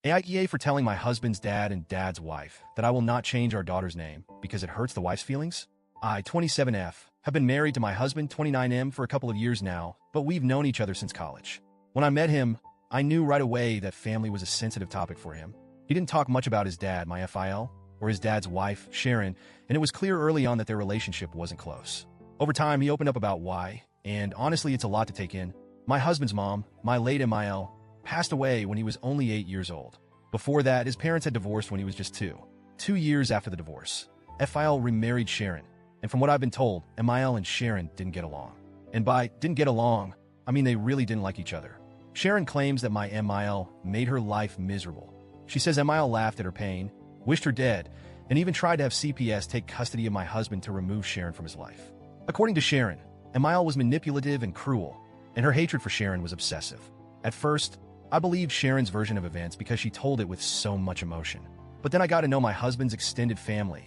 AITA for telling my husband's dad and dad's wife that I will not change our daughter's name because it hurts the wife's feelings? I, 27F, have been married to my husband, 29M, for a couple of years now, but we've known each other since college. When I met him, I knew right away that family was a sensitive topic for him. He didn't talk much about his dad, my FIL, or his dad's wife, Sharon, and it was clear early on that their relationship wasn't close. Over time, he opened up about why, and honestly, it's a lot to take in. My husband's mom, my late MIL, passed away when he was only 8 years old. Before that, his parents had divorced when he was just 2. 2 years after the divorce, FIL remarried Sharon, and from what I've been told, MIL and Sharon didn't get along. And by didn't get along, I mean they really didn't like each other. Sharon claims that my MIL made her life miserable. She says MIL laughed at her pain, wished her dead, and even tried to have CPS take custody of my husband to remove Sharon from his life. According to Sharon, MIL was manipulative and cruel, and her hatred for Sharon was obsessive. At first, I believed Sharon's version of events because she told it with so much emotion. But then I got to know my husband's extended family,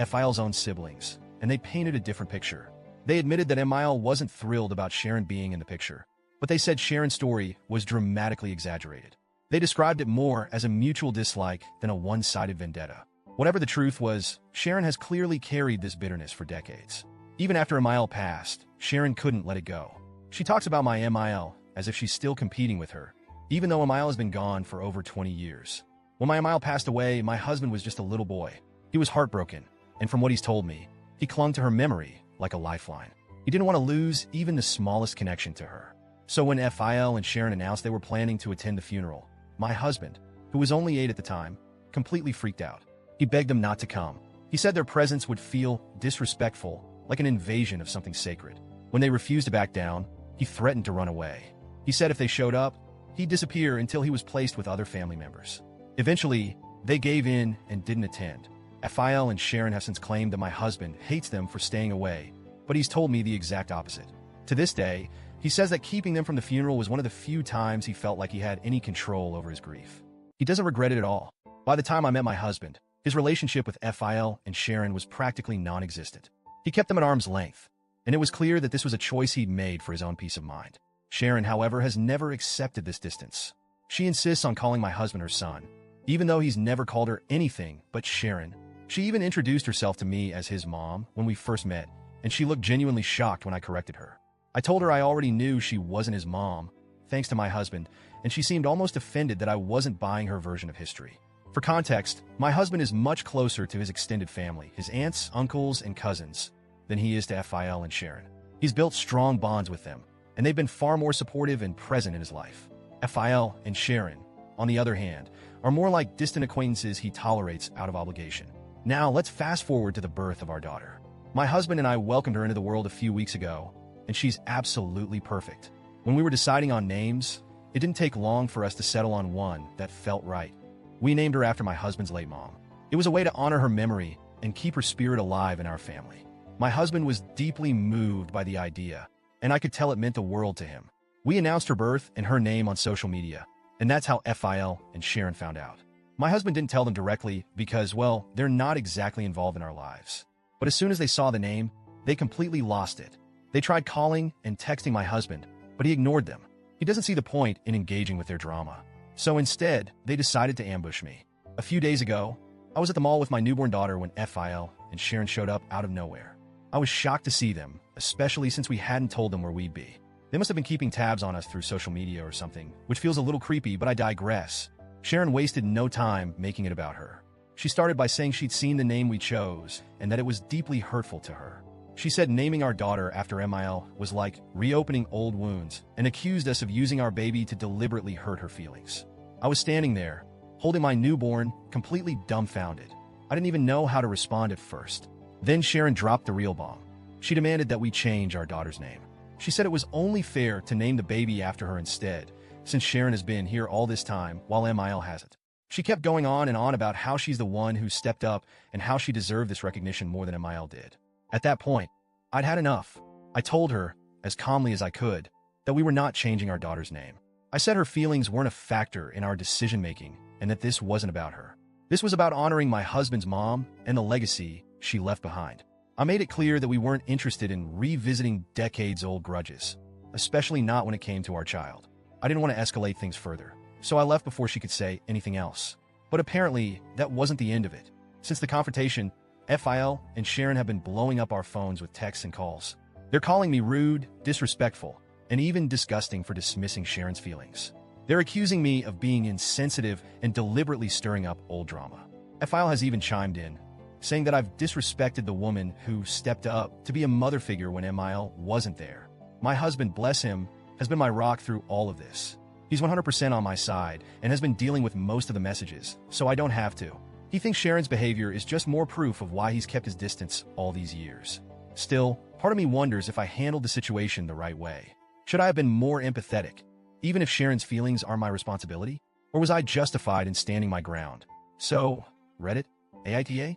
FIL's own siblings, and they painted a different picture. They admitted that MIL wasn't thrilled about Sharon being in the picture, but they said Sharon's story was dramatically exaggerated. They described it more as a mutual dislike than a one-sided vendetta. Whatever the truth was, Sharon has clearly carried this bitterness for decades. Even after MIL passed, Sharon couldn't let it go. She talks about my MIL as if she's still competing with her, even though MIL has been gone for over 20 years. When my MIL passed away, my husband was just a little boy. He was heartbroken, and from what he's told me, he clung to her memory like a lifeline. He didn't want to lose even the smallest connection to her. So when FIL and Sharon announced they were planning to attend the funeral, my husband, who was only 8 at the time, completely freaked out. He begged them not to come. He said their presence would feel disrespectful, like an invasion of something sacred. When they refused to back down, he threatened to run away. He said if they showed up, he'd disappear until he was placed with other family members. Eventually, they gave in and didn't attend. FIL and Sharon have since claimed that my husband hates them for staying away, but he's told me the exact opposite. To this day, he says that keeping them from the funeral was one of the few times he felt like he had any control over his grief. He doesn't regret it at all. By the time I met my husband, his relationship with FIL and Sharon was practically non-existent. He kept them at arm's length, and it was clear that this was a choice he'd made for his own peace of mind. Sharon, however, has never accepted this distance. She insists on calling my husband her son, even though he's never called her anything but Sharon. She even introduced herself to me as his mom when we first met, and she looked genuinely shocked when I corrected her. I told her I already knew she wasn't his mom, thanks to my husband, and she seemed almost offended that I wasn't buying her version of history. For context, my husband is much closer to his extended family, his aunts, uncles, and cousins, than he is to FIL and Sharon. He's built strong bonds with them, and they've been far more supportive and present in his life. FIL and Sharon, on the other hand, are more like distant acquaintances he tolerates out of obligation. Now, let's fast forward to the birth of our daughter. My husband and I welcomed her into the world a few weeks ago, and she's absolutely perfect. When we were deciding on names, it didn't take long for us to settle on one that felt right. We named her after my husband's late mom. It was a way to honor her memory and keep her spirit alive in our family. My husband was deeply moved by the idea, and I could tell it meant the world to him. We announced her birth and her name on social media, and that's how FIL and Sharon found out. My husband didn't tell them directly because, well, they're not exactly involved in our lives. But as soon as they saw the name, they completely lost it. They tried calling and texting my husband, but he ignored them. He doesn't see the point in engaging with their drama. So instead, they decided to ambush me. A few days ago, I was at the mall with my newborn daughter when FIL and Sharon showed up out of nowhere. I was shocked to see them, especially since we hadn't told them where we'd be. They must have been keeping tabs on us through social media or something, which feels a little creepy, but I digress. Sharon wasted no time making it about her. She started by saying she'd seen the name we chose and that it was deeply hurtful to her. She said naming our daughter after MIL was like reopening old wounds and accused us of using our baby to deliberately hurt her feelings. I was standing there, holding my newborn, completely dumbfounded. I didn't even know how to respond at first. Then Sharon dropped the real bomb. She demanded that we change our daughter's name. She said it was only fair to name the baby after her instead, since Sharon has been here all this time while MIL hasn't. She kept going on and on about how she's the one who stepped up and how she deserved this recognition more than MIL did. At that point, I'd had enough. I told her, as calmly as I could, that we were not changing our daughter's name. I said her feelings weren't a factor in our decision-making and that this wasn't about her. This was about honoring my husband's mom and the legacy she left behind. I made it clear that we weren't interested in revisiting decades-old grudges, especially not when it came to our child. I didn't want to escalate things further. so I left before she could say anything else. But apparently, that wasn't the end of it. Since the confrontation, FIL and Sharon have been blowing up our phones with texts and calls. They're calling me rude, disrespectful, and even disgusting for dismissing Sharon's feelings. They're accusing me of being insensitive and deliberately stirring up old drama. FIL has even chimed in, saying that I've disrespected the woman who stepped up to be a mother figure when MIL wasn't there. My husband, bless him, has been my rock through all of this. He's 100% on my side and has been dealing with most of the messages, so I don't have to. He thinks Sharon's behavior is just more proof of why he's kept his distance all these years. Still, part of me wonders if I handled the situation the right way. Should I have been more empathetic, even if Sharon's feelings are my responsibility? Or was I justified in standing my ground? So, Reddit, AITA?